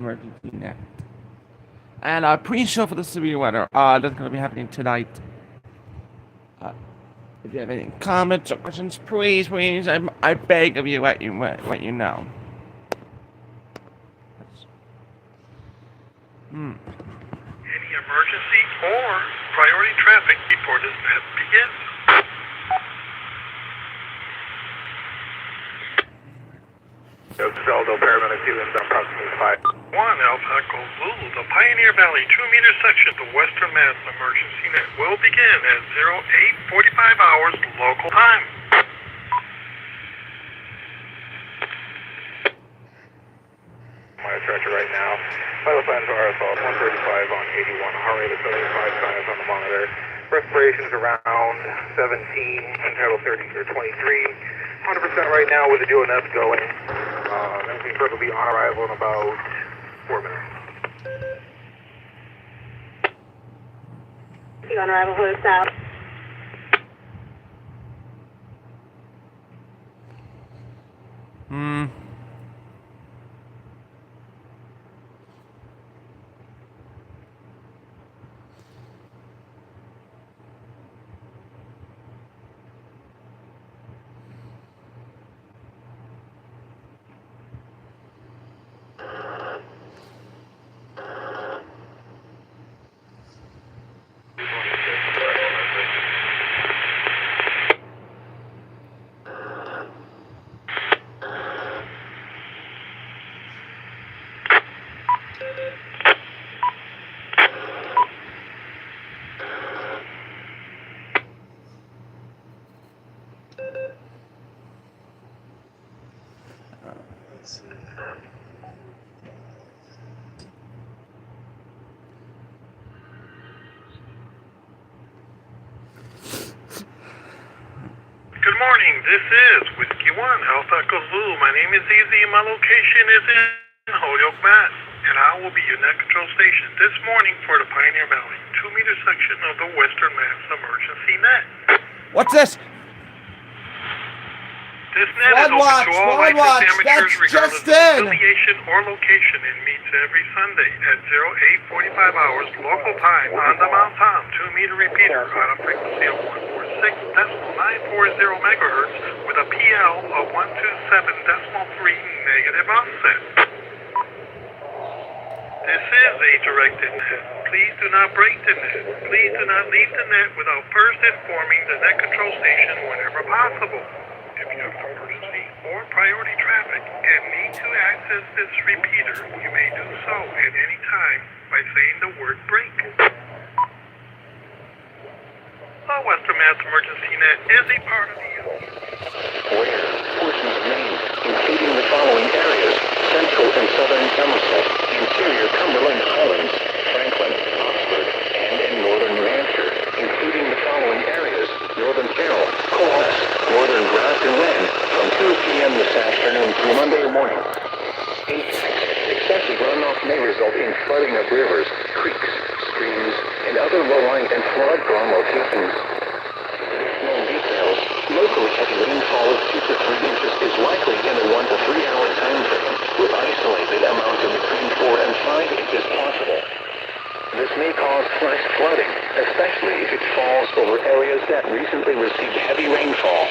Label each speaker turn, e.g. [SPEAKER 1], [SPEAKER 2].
[SPEAKER 1] emergency net. And pre-show for the severe weather that's going to be happening tonight. If you have any comments or questions, please, I beg of you, let you know.
[SPEAKER 2] Any emergency or priority traffic before this net begins.
[SPEAKER 3] Saldo paramedic 2 inbound approximately 5.
[SPEAKER 2] 1 Alpha Echo Zulu, the Pioneer Valley 2-meter section of the Western Mass emergency net will begin at 08:45 hours local time.
[SPEAKER 3] My stretcher right now. Vital signs are RSL 135 on 81, heart rate of 75 signs on the monitor. Respirations around 17, interval 30 or 23. 100% right now with the dual nets going. Everything will be on arrival in about 4 minutes.
[SPEAKER 4] On arrival for the south.
[SPEAKER 2] Good morning, this is Whiskey 1 Alpha Echo Zulu. My name is Easy and my location is in Holyoke, Mass. And I will be your net control station this morning for the Pioneer Valley 2-meter section of the Western Mass emergency net.
[SPEAKER 1] What's this?
[SPEAKER 2] This net is open to all licensed amateurs regardless of affiliation or location and meets every Sunday at 08:45 hours local time on the Mount Tom 2-meter repeater on a frequency of 146.940 megahertz with a PL of 127.3 negative offset. This is a directed net. Please do not break the net. Please do not leave the net without first informing the net control station whenever possible. If you have an emergency or priority traffic and need to access this repeater, you may do so at any time by saying the word break. The Western Mass Emergency Net is a part of the
[SPEAKER 5] Where portions of Maine, including the following areas: central and southern Somerset, interior Cumberland, Highlands, Franklin, Oxford, and in northern New Hampshire, including the following areas: northern Carroll, Cohos, northern Grafton Land, from 2 p.m. this afternoon through Monday morning. Apex, excessive runoff may result in flooding of rivers, creeks, streams, and other low-lying and flood-prone locations. Additional details: locally heavy rainfall of 2 to 3 inches is likely in a 1 to 3 hour time frame, with isolated amounts of between 4 and 5 inches possible. This may cause flash flooding, especially if it falls over areas that recently received heavy rainfall.